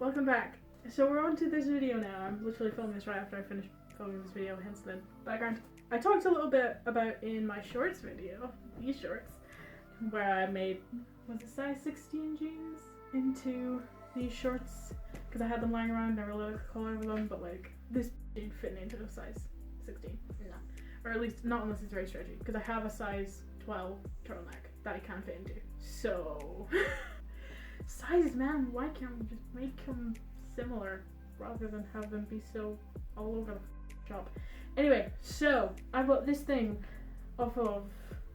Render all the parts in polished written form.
welcome back. So we're on to this video now. I'm literally filming this right after I finished filming this video, hence the background. I talked a little bit about in my shorts video, these shorts, where I made, was it size 16 jeans into these shorts, because I had them lying around and I really like the color of them, but like this didn't fit into a size 16, no. Or at least not unless it's very stretchy, because I have a size 12 turtleneck that I can't fit into. So sizes, man, why can't we just make them similar rather than have them be so all over the shop? Anyway, so I bought this thing off of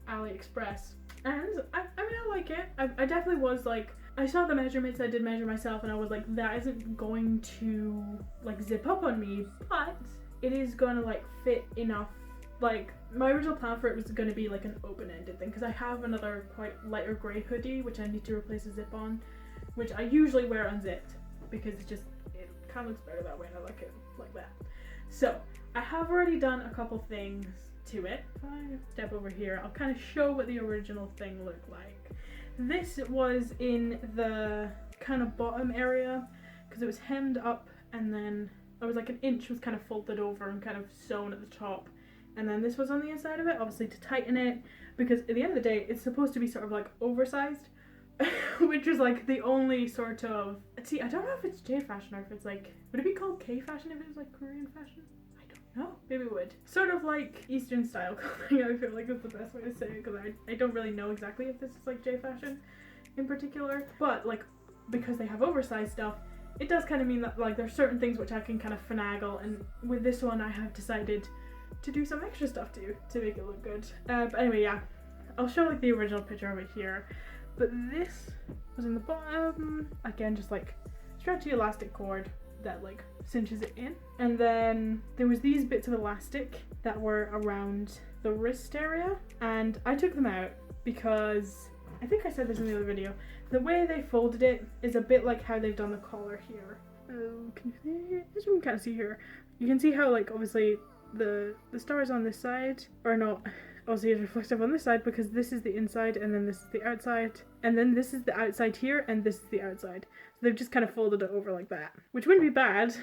AliExpress, and I mean I like it. I definitely was like, I saw the measurements, I did measure myself, and I was like, that isn't going to like zip up on me, but it is gonna like fit enough. Like my original plan for it was going to be like an open-ended thing, because I have another quite lighter grey hoodie which I need to replace a zip on, which I usually wear unzipped because it kind of looks better that way and I like it like that. So I have already done a couple things to it. If I step over here, I'll kind of show what the original thing looked like. This was in the kind of bottom area because it was hemmed up, and then I was like an inch was kind of folded over and kind of sewn at the top. And then this was on the inside of it, obviously to tighten it, because at the end of the day, it's supposed to be sort of like oversized, which is like the only sort of, see, I don't know if it's J fashion or if it's like, would it be called K fashion if it was like Korean fashion? I don't know, maybe it would. Sort of like Eastern style clothing, I feel like that's the best way to say it, because I don't really know exactly if this is like J fashion in particular, but like, because they have oversized stuff, it does kind of mean that like there's certain things which I can kind of finagle, and with this one I have decided to do some extra stuff to make it look good. But anyway, yeah, I'll show like the original picture of it here. But this was in the bottom, again just like stretchy elastic cord that like cinches it in, and then there was these bits of elastic that were around the wrist area, and I took them out because I think I said this in the other video, the way they folded it is a bit like how they've done the collar here. Can you see it? As you can kind of see here, you can see how like obviously the stars on this side are not obviously it's reflective on this side, because this is the inside and then this is the outside, and then this is the outside here and this is the outside. So they've just kind of folded it over like that, which wouldn't be bad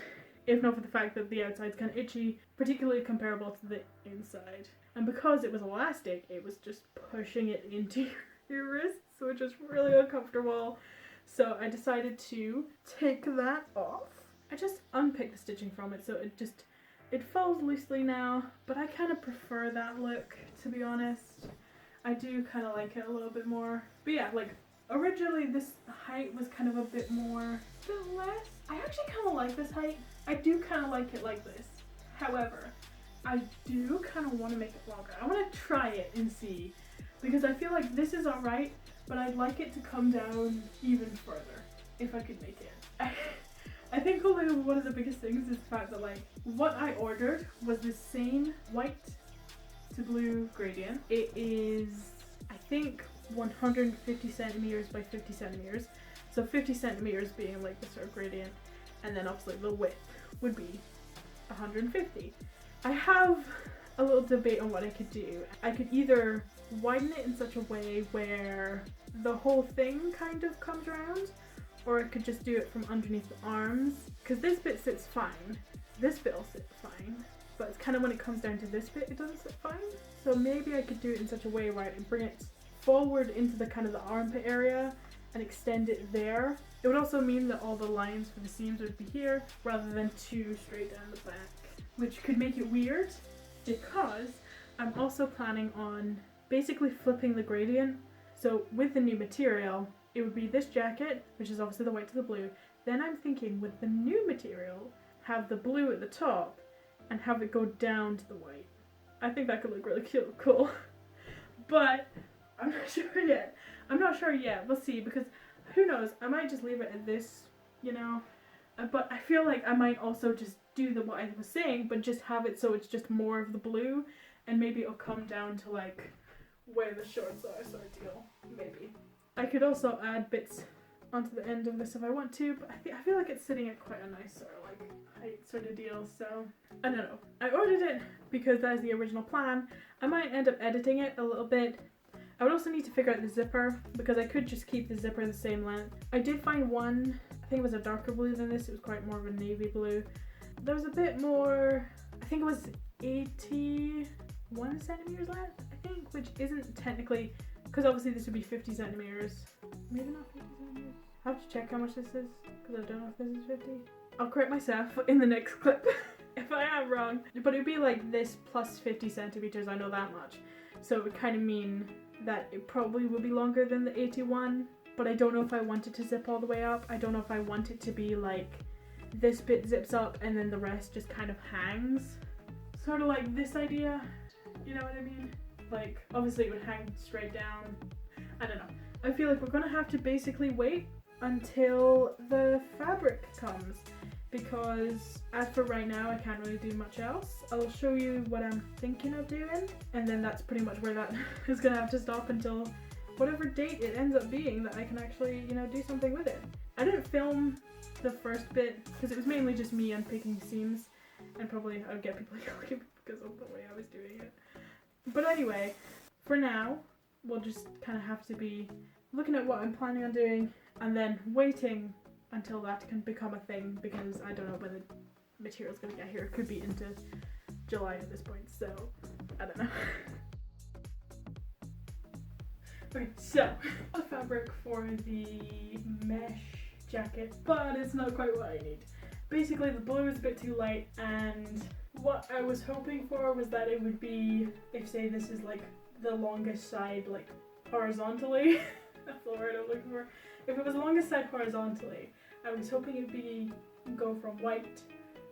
if not for the fact that the outside's kind of itchy, particularly comparable to the inside. And because it was elastic, it was just pushing it into your wrists, which is really uncomfortable. So I decided to take that off. I just unpicked the stitching from it, so it folds loosely now, but I kind of prefer that look, to be honest. I do kind of like it a little bit more. But yeah, like originally this height was kind of a bit less. I actually kind of like this height. I do kind of like it like this. However, I do kind of want to make it longer. I want to try it and see, because I feel like this is alright, but I'd like it to come down even further if I could make it. I think only one of the biggest things is the fact that like what I ordered was the same white to blue gradient. It is, I think, 150 centimeters by 50 centimeters. So 50 centimeters being like the sort of gradient, and then obviously the width would be 150. I have a little debate on what I could do. I could either widen it in such a way where the whole thing kind of comes around, or I could just do it from underneath the arms, because this bit sits fine, this bit will sit fine, but it's kind of when it comes down to this bit it doesn't sit fine. So maybe I could do it in such a way where I can bring it forward into the kind of the armpit area and extend it there. It would also mean that all the lines for the seams would be here rather than two straight down the back, which could make it weird, because I'm also planning on basically flipping the gradient. So with the new material, it would be this jacket, which is obviously the white to the blue. Then I'm thinking with the new material, have the blue at the top and have it go down to the white. I think that could look really cute, cool. But I'm not sure yet. I'm not sure yet. We'll see, because who knows? I might just leave it at this, you know. But I feel like I might also just do what I was saying, but just have it so it's just more of the blue, and maybe it'll come down to like where the shorts are, sort of deal. Maybe. I could also add bits onto the end of this if I want to, but I feel like it's sitting at quite a nice sort of like height sort of deal, so I don't know. I ordered it because that is the original plan. I might end up editing it a little bit. I would also need to figure out the zipper, because I could just keep the zipper the same length. I did find one I think it was a darker blue than this. It was quite more of a navy blue. There was a bit more, I think it was 81 centimeters length, I think, which isn't technically, because obviously this would be 50 centimeters. Maybe not 50 centimeters. I have to check how much this is, because I don't know if this is 50. I'll correct myself in the next clip if I am wrong. But it would be like this plus 50 centimeters, I know that much. So it would kind of mean that it probably would be longer than the 81, but I don't know if I want it to zip all the way up. I don't know if I want it to be like this bit zips up and then the rest just kind of hangs. Sort of like this idea, you know what I mean? Like, obviously it would hang straight down. I don't know. I feel like we're gonna have to basically wait until the fabric comes, because as for right now I can't really do much else. I'll show you what I'm thinking of doing, and then that's pretty much where that is gonna have to stop until whatever date it ends up being that I can actually, you know, do something with it. I didn't film the first bit because it was mainly just me unpicking seams, and probably I would get people yelling because of the way I was doing it. But anyway, for now we'll just kind of have to be looking at what I'm planning on doing and then waiting until that can become a thing, because I don't know when the material's gonna get here. It could be into July at this point, so I don't know. Okay, so a fabric for the mesh jacket, but it's not quite what I need. Basically the blue is a bit too light, and what I was hoping for was that it would be, if say this is like the longest side like horizontally, that's the word I'm looking for. If it was the longest side horizontally, I was hoping it'd be go from white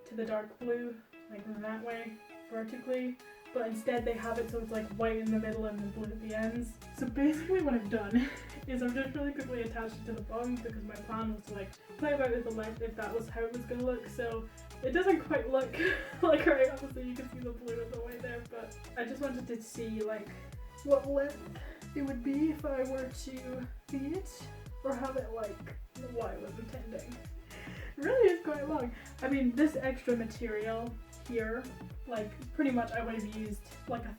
to the dark blue, like that way, vertically. But instead they have it so it's like white in the middle and then blue at the ends. So basically what I've done is I've just really quickly attached it to the bottom, because my plan was to like play about with the length if that was how it was gonna look. So it doesn't quite look like right, obviously you can see the blue and the white there, but I just wanted to see like what length it would be if I were to feed it or have it like what I was intending. It really is quite long. I mean, this extra material here, like pretty much I would have used like a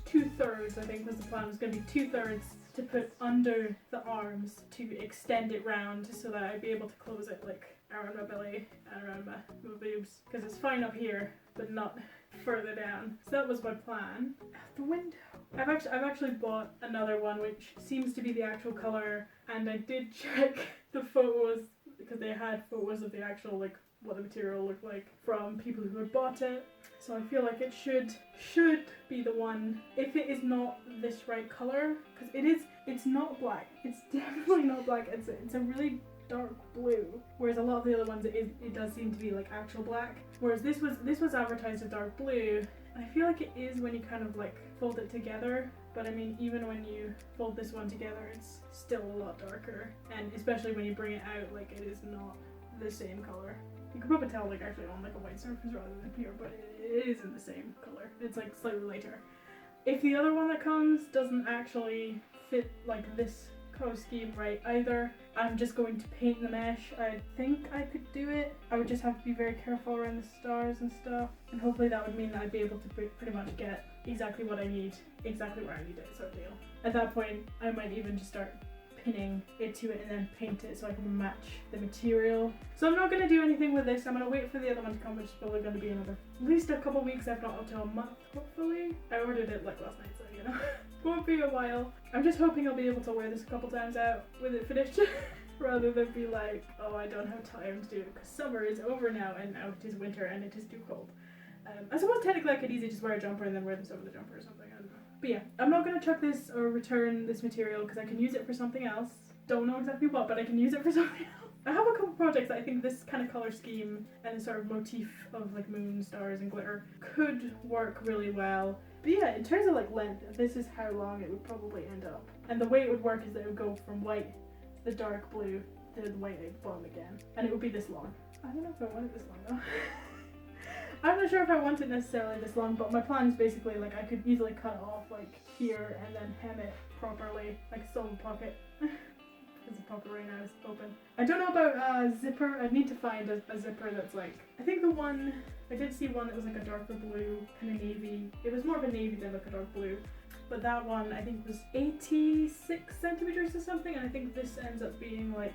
2/3, I think was the plan, was going to be 2/3 to put under the arms to extend it round so that I'd be able to close it like around my belly and around my boobs, because it's fine up here but not further down. So that was my plan. Out the window. I've actually bought another one which seems to be the actual colour, and I did check the photos because they had photos of the actual like what the material looked like from people who had bought it. So I feel like it should be the one, if it is not this right colour, because it's not black. It's definitely not black. It's a really dark blue, whereas a lot of the other ones it does seem to be like actual black. Whereas this was advertised as dark blue, and I feel like it is when you kind of like fold it together. But I mean, even when you fold this one together, it's still a lot darker, and especially when you bring it out, like it is not the same color. You can probably tell like actually on like a white surface rather than here, but it isn't the same color. It's like slightly lighter. If the other one that comes doesn't actually fit like this color scheme right either, I'm just going to paint the mesh. I think I could do it. I would just have to be very careful around the stars and stuff, and hopefully that would mean that I'd be able to pretty much get exactly what I need, exactly where I need it, sort of deal. At that point I might even just start pinning it to it and then paint it so I can match the material. So I'm not going to do anything with this. I'm going to wait for the other one to come, which is probably going to be another at least a couple weeks, if not up to a month, hopefully. I ordered it like last night, so you know. Won't be a while. I'm just hoping I'll be able to wear this a couple times out with it finished rather than be like, oh, I don't have time to do it because summer is over now and now it is winter and it is too cold. I suppose technically I could easily just wear a jumper and then wear this over the jumper or something. I don't know. But yeah, I'm not going to chuck this or return this material because I can use it for something else. Don't know exactly what, but I can use it for something else. I have a couple projects that I think this kind of colour scheme and the sort of motif of like moon, stars and glitter could work really well. But yeah, in terms of like length, this is how long it would probably end up. And the way it would work is that it would go from white to the dark blue to the white at the bottom again. And it would be this long. I don't know if I want it this long though. I'm not sure if I want it necessarily this long, but my plan is basically like I could easily cut it off like here and then hem it properly, like a silver pocket. Because the pocket right now is open. I don't know about a zipper. I need to find a zipper that's like, I think the one, I did see one that was like a darker blue, kind of navy. It was more of a navy than like a dark blue. But that one I think was 86 centimeters or something, and I think this ends up being like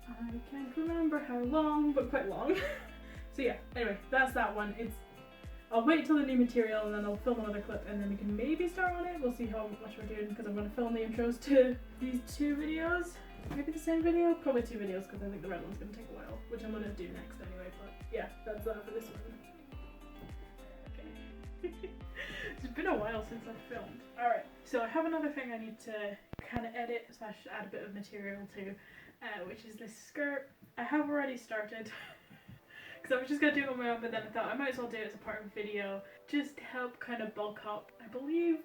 I can't remember how long, but quite long. So yeah, anyway, that's that one. I'll wait till the new material and then I'll film another clip and then we can maybe start on it. We'll see how much we're doing because I'm going to film the intros to these 2 videos. Maybe the same video? Probably 2 videos because I think the red one's going to take a while, which I'm going to do next anyway. But yeah, that's that for this one. Okay. It's been a while since I've filmed. Alright, so I have another thing I need to kind of edit / add a bit of material to, which is this skirt. I have already started. Because I was just going to do it on my own, but then I thought I might as well do it as a part of a video, just to help kind of bulk up. I believe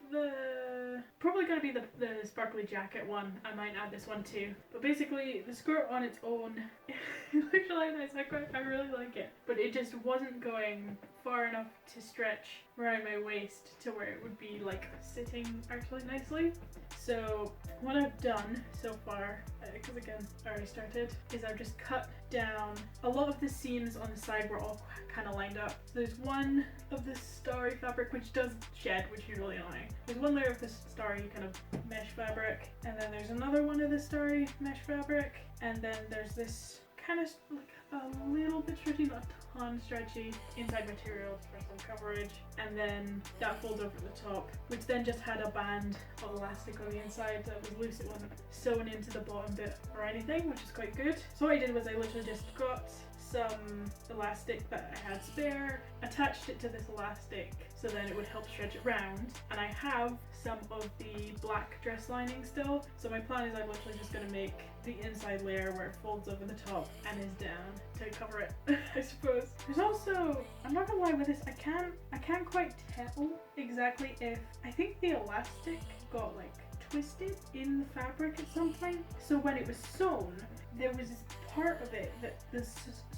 probably going to be the sparkly jacket one. I might add this one too. But basically, the skirt on its own, it looks really nice. I really like it. But it just wasn't going far enough to stretch around my waist to where it would be like sitting actually nicely. So what I've done so far, because again I already started, is I've just cut down a lot of the seams on the side were all kind of lined up. So there's one of the Starry fabric which does shed, which is really annoying. There's one layer of this Starry kind of mesh fabric, and then there's another one of the Starry mesh fabric, and then there's this kind of like a little bit stretchy, not a ton stretchy inside material for some coverage, and then that folds over the top, which then just had a band of elastic on the inside that was loose. It wasn't sewn into the bottom bit or anything, which is quite good. So what I did was I literally just got some elastic that I had spare, attached it to this elastic so then it would help stretch it round, and I have some of the black dress lining still. So my plan is I'm literally just going to make the inside layer where it folds over the top and is down to cover it, I suppose. There's also, I'm not gonna lie with this, I can't quite tell exactly if, I think the elastic got like twisted in the fabric at some point. So when it was sewn, there was this part of it that the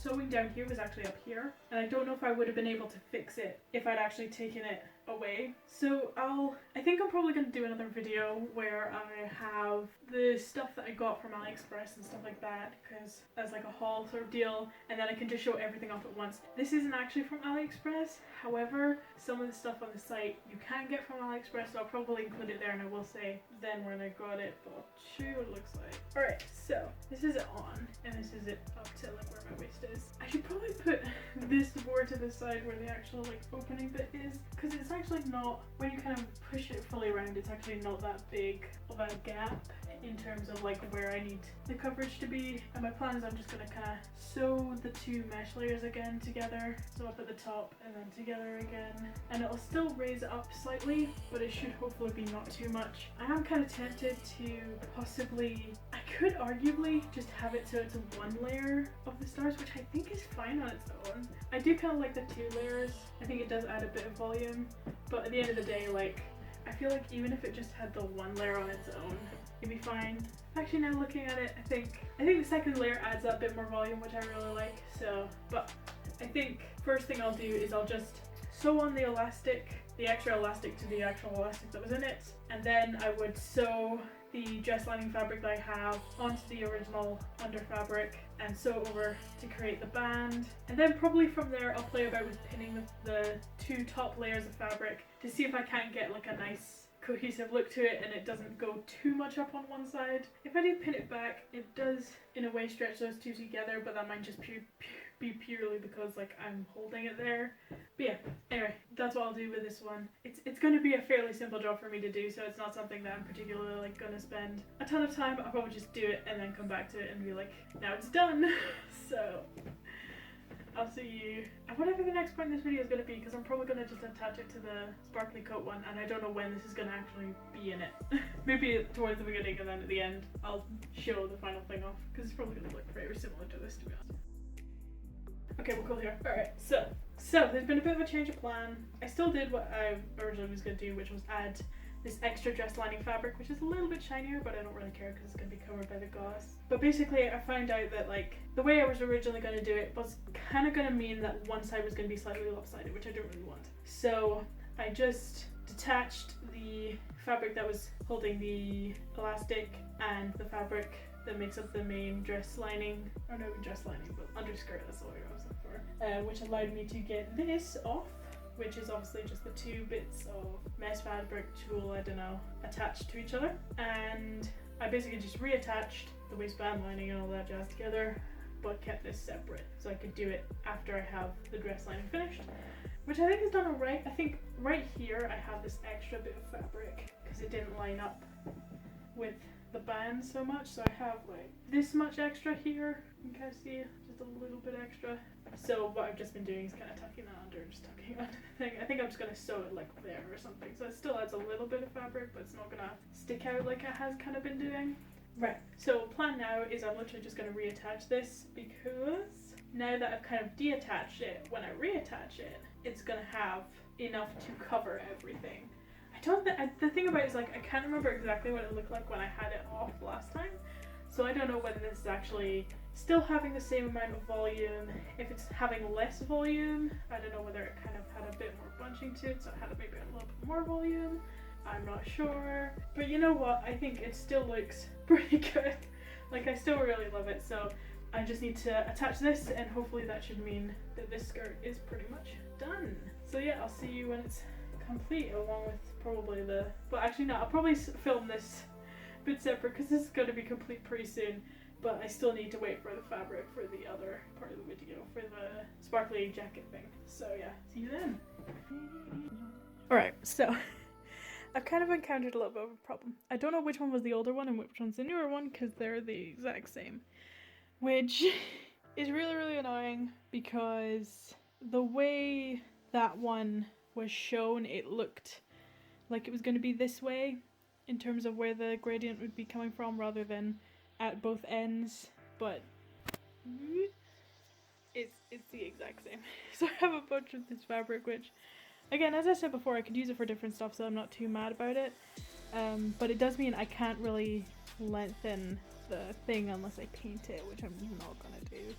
sewing down here was actually up here, and I don't know if I would have been able to fix it if I'd actually taken it away. So I think I'm probably going to do another video where I have the stuff that I got from AliExpress and stuff like that, because as like a haul sort of deal, and then I can just show everything off at once. This isn't actually from AliExpress, however some of the stuff on the site you can get from AliExpress, so I'll probably include it there, and I will say then when I got it, but I'll show you what it looks like. Alright, so this is it on, and this is it up to like where my waist is. I should probably put this more to the side where the actual like opening bit is, because it's actually not, when you kind of push it fully around, it's actually not that big of a gap in terms of like where I need the coverage to be. And my plan is I'm just going to kind of sew the 2 mesh layers again together, so up at the top and then together again, and it'll still raise it up slightly, but it should hopefully be not too much. I am kind of tempted to possibly, I could arguably just have it so it's a 1 layer of the stars, which I think is fine on its own. I do kind of like the 2 layers. I think it does add a bit of volume, but at the end of the day, like, I feel like even if it just had the 1 layer on its own, it'd be fine. Actually, now looking at it, I think the 2nd layer adds a bit more volume, which I really like. So, but I think first thing I'll do is I'll just sew on the elastic, the extra elastic to the actual elastic that was in it, and then I would sew the dress lining fabric that I have onto the original under fabric and sew over to create the band, and then probably from there I'll play about with pinning the 2 top layers of fabric to see if I can't get like a nice cohesive look to it and it doesn't go too much up on one side. If I do pin it back, it does in a way stretch those 2 together, but that might just be purely because like I'm holding it there. But yeah, anyway, that's what I'll do with this one. It's going to be a fairly simple job for me to do, so it's not something that I'm particularly like going to spend a ton of time. I'll probably just do it and then come back to it and be like, now it's done. So I'll see you at whatever the next point in this video is going to be, because I'm probably going to just attach it to the sparkly coat one, and I don't know when this is going to actually be in it. Maybe towards the beginning, and then at the end I'll show the final thing off, because it's probably going to look very similar to this, to be honest. Okay, we're cool here. Alright, so there's been a bit of a change of plan. I still did what I originally was going to do, which was add this extra dress lining fabric, which is a little bit shinier, but I don't really care because it's going to be covered by the gauze. But basically I found out that like the way I was originally going to do it was kind of going to mean that one side was going to be slightly lopsided, which I don't really want. So I just detached the fabric that was holding the elastic and the fabric that makes up the main dress lining, or no dress lining, but underskirt, that's the word I was looking for, which allowed me to get this off, which is obviously just the 2 bits of mesh fabric, tulle, I don't know, attached to each other. And I basically just reattached the waistband lining and all that jazz together, but kept this separate so I could do it after I have the dress lining finished, which I think is done alright. I think right here I have this extra bit of fabric because it didn't line up with the band so much, so I have like this much extra here. You can kind of see just a little bit extra. So what I've just been doing is kind of tucking that under, just tucking it under the thing. I think I'm just going to sew it like there or something, so it still adds a little bit of fabric, but it's not going to stick out like it has kind of been doing. Right, so plan now is I'm literally just going to reattach this, because now that I've kind of deattached it, when I reattach it, it's going to have enough to cover everything. I don't think, the thing about it is like, I can't remember exactly what it looked like when I had it off last time, so I don't know whether this is actually still having the same amount of volume, if it's having less volume. I don't know whether it kind of had a bit more bunching to it, so it had maybe a little bit more volume. I'm not sure, but you know what, I think it still looks pretty good. Like, I still really love it, so I just need to attach this, and hopefully that should mean that this skirt is pretty much done. So yeah, I'll see you when it's complete, along with probably the, well actually no, I'll probably film this bit separate because this is going to be complete pretty soon, but I still need to wait for the fabric for the other part of the video, for the sparkly jacket thing. So yeah, see you then. Alright, so I've kind of encountered a little bit of a problem. I don't know which one was the older one and which one's the newer one because they're the exact same, which is really, really annoying because the way that one was shown, it looked like it was going to be this way in terms of where the gradient would be coming from rather than at both ends, but it's the exact same. So I have a bunch of this fabric, which again, as I said before, I could use it for different stuff, so I'm not too mad about it, but it does mean I can't really lengthen the thing unless I paint it, which I'm not gonna do.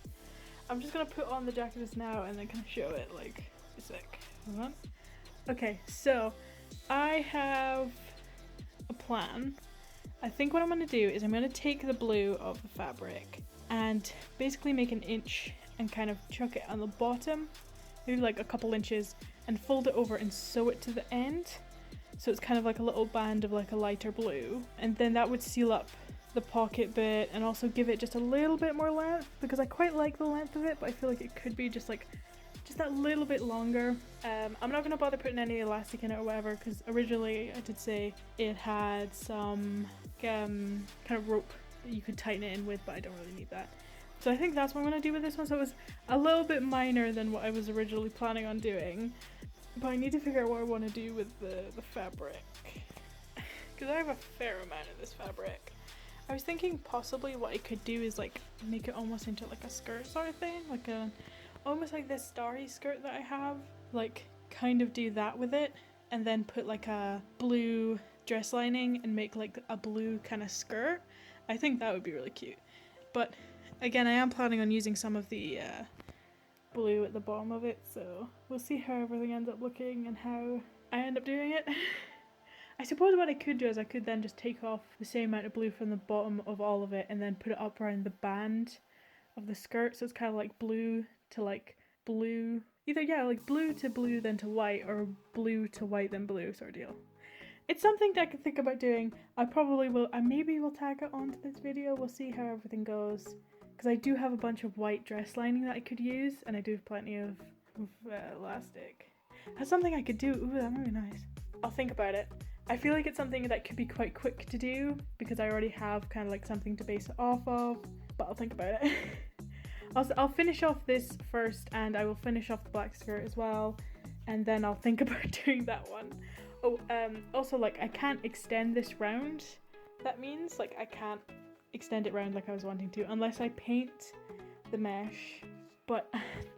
I'm just gonna put on the jacket just now and then kind of show it like a sec. Hold on. Okay, so I have a plan. I think what I'm going to do is I'm going to take the blue of the fabric and basically make an inch and kind of chuck it on the bottom, maybe like a couple inches, and fold it over and sew it to the end. So it's kind of like a little band of like a lighter blue, and then that would seal up the pocket bit and also give it just a little bit more length, because I quite like the length of it, but I feel like it could be just that little bit longer. I'm not going to bother putting any elastic in it or whatever, because originally I did say it had some kind of rope that you could tighten it in with, but I don't really need that. So I think that's what I'm going to do with this one. So it was a little bit minor than what I was originally planning on doing, but I need to figure out what I want to do with the fabric, because I have a fair amount of this fabric. I was thinking possibly what I could do is like make it almost into like a skirt sort of thing, like a almost like this Starry skirt that I have, like kind of do that with it and then put like a blue dress lining and make like a blue kind of skirt. I think that would be really cute, but again, I am planning on using some of the blue at the bottom of it, so we'll see how everything ends up looking and how I end up doing it. I suppose what I could do is I could then just take off the same amount of blue from the bottom of all of it and then put it up around the band of the skirt, so it's kind of like blue to like blue, either like blue to blue then to white, or blue to white then blue sort of deal. It's something that I could think about doing. I probably will, I maybe will tag it onto this video, we'll see how everything goes, because I do have a bunch of white dress lining that I could use, and I do have plenty of elastic. That's something I could do. Ooh, that might be nice. I'll think about it. I feel like it's something that could be quite quick to do because I already have kind of like something to base it off of, but I'll think about it. I'll finish off this first, and I will finish off the black skirt as well, and then I'll think about doing that one. Oh, also, like, I can't extend this round. That means, like, I can't extend it round like I was wanting to unless I paint the mesh. But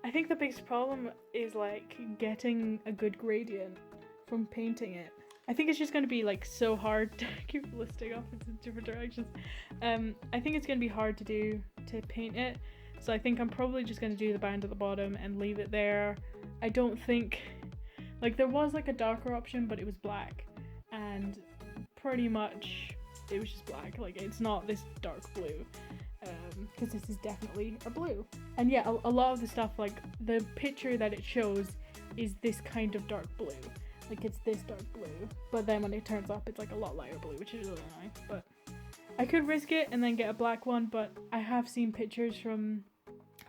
I think the biggest problem is, like, getting a good gradient from painting it. I think it's just going to be, like, so hard to keep listing off into different directions. I think it's going to be hard to do to paint it. So I think I'm probably just going to do the band at the bottom and leave it there. I don't think, like, there was like a darker option, but it was black, and pretty much it was just black. Like, it's not this dark blue, because this is definitely a blue. And yeah, a lot of the stuff, like the picture that it shows is this kind of dark blue. Like, it's this dark blue, but then when it turns up it's like a lot lighter blue, which is really annoying. But I could risk it and then get a black one, but I have seen pictures from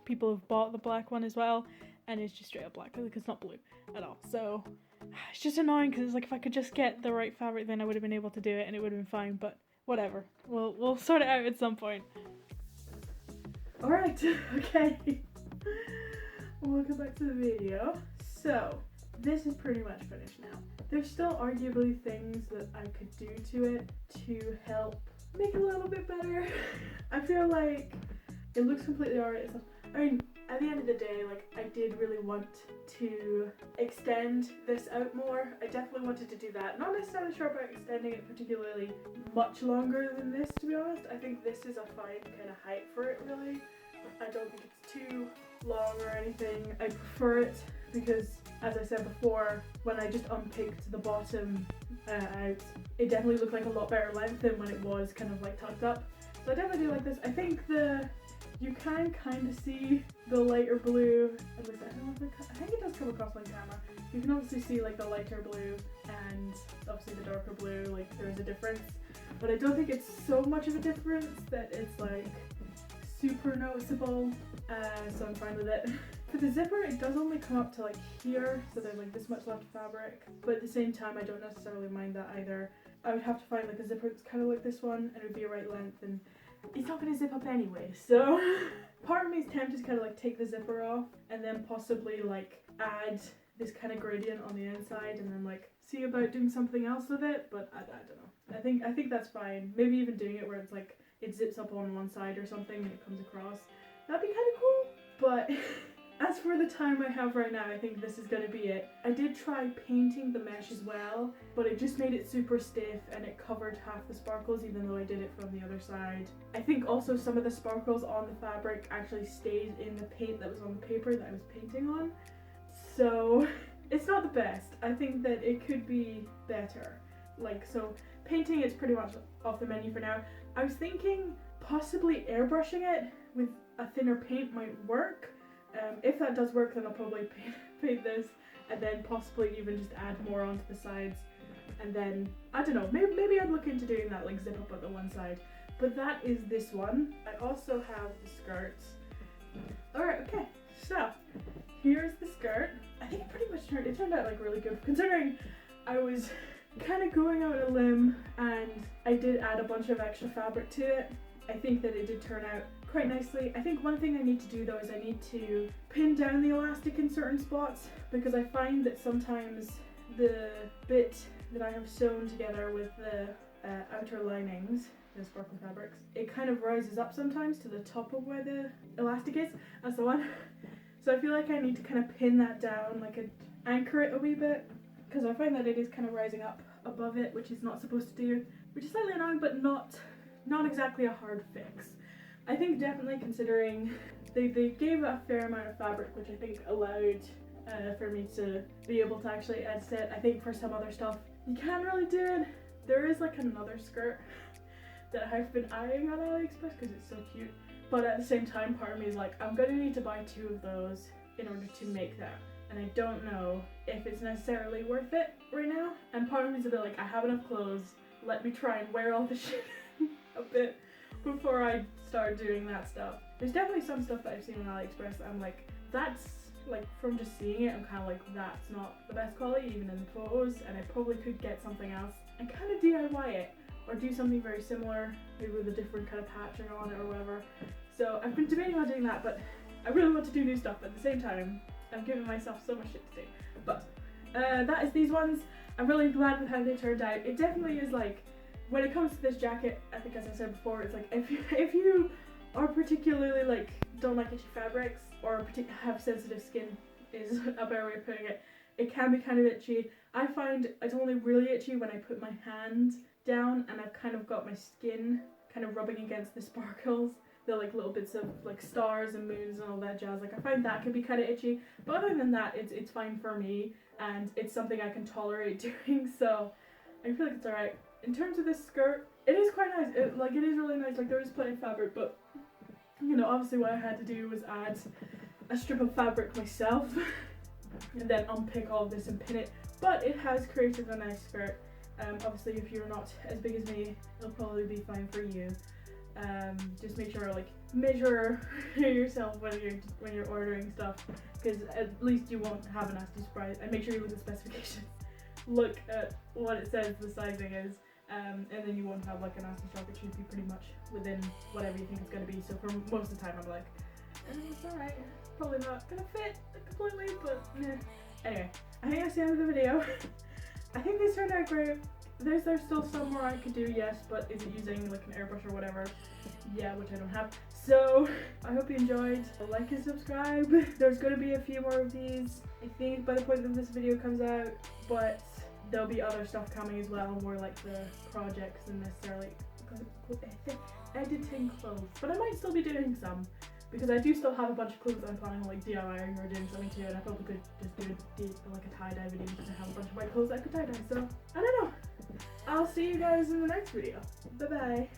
people who've bought the black one as well, and it's just straight up black, like it's not blue at all. So it's just annoying because it's like if I could just get the right fabric, then I would have been able to do it and it would have been fine, but whatever. We'll sort it out at some point. Alright, okay. Welcome back to the video. So, this is pretty much finished now. There's still arguably things that I could do to it to help make it a little bit better. I feel like it looks completely alright. I mean, at the end of the day, like, I did really want to extend this out more. I definitely wanted to do that. Not necessarily sure about extending it particularly much longer than this, to be honest. I think this is a fine kind of height for it, really. I don't think it's too long or anything. I prefer it because, as I said before, when I just unpicked the bottom out, it definitely looked like a lot better length than when it was kind of like tucked up. So I definitely do like this. I think you can kind of see the lighter blue, at least I think it does come across on camera. You can obviously see like the lighter blue and obviously the darker blue, like there is a difference. But I don't think it's so much of a difference that it's like super noticeable, so I'm fine with it. For the zipper, it does only come up to like here, so there's like this much left of fabric, but at the same time I don't necessarily mind that either. I would have to find like a zipper that's kind of like this one and it would be a right length, and it's not going to zip up anyway, so part of me is tempted to kind of like take the zipper off and then possibly like add this kind of gradient on the inside and then like see about doing something else with it, but I don't know. I think that's fine. Maybe even doing it where it's like it zips up on one side or something and it comes across. That'd be kind of cool, but as for the time I have right now, I think this is going to be it. I did try painting the mesh as well, but it just made it super stiff and it covered half the sparkles even though I did it from the other side. I think also some of the sparkles on the fabric actually stayed in the paint that was on the paper that I was painting on. So it's not the best. I think that it could be better. Like, so painting is pretty much off the menu for now. I was thinking possibly airbrushing it with a thinner paint might work. If that does work, then I'll probably paint this and then possibly even just add more onto the sides, and then I don't know, maybe I'd look into doing that, like zip up at the one side. But that is this one. I also have the skirts. Alright, okay, so here's the skirt. I think it pretty much turned out like really good, considering I was kind of going out on a limb and I did add a bunch of extra fabric to it. I think that it did turn out quite nicely. I think one thing I need to do though is I need to pin down the elastic in certain spots, because I find that sometimes the bit that I have sewn together with the outer linings, the sparkle fabrics, it kind of rises up sometimes to the top of where the elastic is. That's the one. So I feel like I need to kind of pin that down, like anchor it a wee bit, because I find that it is kind of rising up above it, which is not supposed to do, which is slightly annoying, but not exactly a hard fix. I think definitely, considering they gave a fair amount of fabric, which I think allowed for me to be able to actually edit it. I think for some other stuff you can't really do it. There is like another skirt that I've been eyeing on AliExpress because it's so cute, but at the same time part of me is like, I'm gonna need to buy 2 of those in order to make that, and I don't know if it's necessarily worth it right now. And part of me is a bit like, I have enough clothes, let me try and wear all the shit a bit before I start doing that stuff. There's definitely some stuff that I've seen on AliExpress that I'm like, that's like, from just seeing it, I'm kind of like, that's not the best quality even in the photos, and I probably could get something else and kind of DIY it or do something very similar, maybe with a different kind of patching on it or whatever. So I've been debating on doing that, but I really want to do new stuff. At the same time, I'm giving myself so much shit to do. But that is these ones. I'm really glad with how they turned out. It definitely is like, when it comes to this jacket, I think as I said before, it's like if you are particularly like don't like itchy fabrics or have sensitive skin is a better way of putting it. It can be kind of itchy. I find it's only really itchy when I put my hand down and I've kind of got my skin kind of rubbing against the sparkles, the like little bits of like stars and moons and all that jazz. Like I find that can be kind of itchy, but other than that, it's fine for me and it's something I can tolerate doing. So I feel like it's alright. In terms of this skirt, it is quite nice. It is really nice. Like there is plenty of fabric, but you know, obviously what I had to do was add a strip of fabric myself and then unpick all of this and pin it. But it has created a nice skirt. Obviously if you're not as big as me, it'll probably be fine for you. Just make sure, like, measure yourself when you're ordering stuff, because at least you won't have a nasty surprise. And make sure you look at the specifications, look at what it says the sizing is, and then you won't have like a nasty shock. It should be pretty much within whatever you think it's going to be. So for most of the time I'm like, it's alright, probably not gonna fit completely, but meh. Anyway, I think that's the end of the video. I think these turned out great. There's still some more I could do, yes, but is it using like an airbrush or whatever? Yeah, which I don't have. So I hope you enjoyed. Like and subscribe. There's going to be a few more of these, I think, by the point that this video comes out, but there'll be other stuff coming as well, more like the projects than necessarily editing clothes. But I might still be doing some, because I do still have a bunch of clothes I'm planning on like DIYing or doing something to, and I probably could just do like a tie-dye video, because I have a bunch of white clothes I could tie-dye. So I don't know. I'll see you guys in the next video. Bye bye.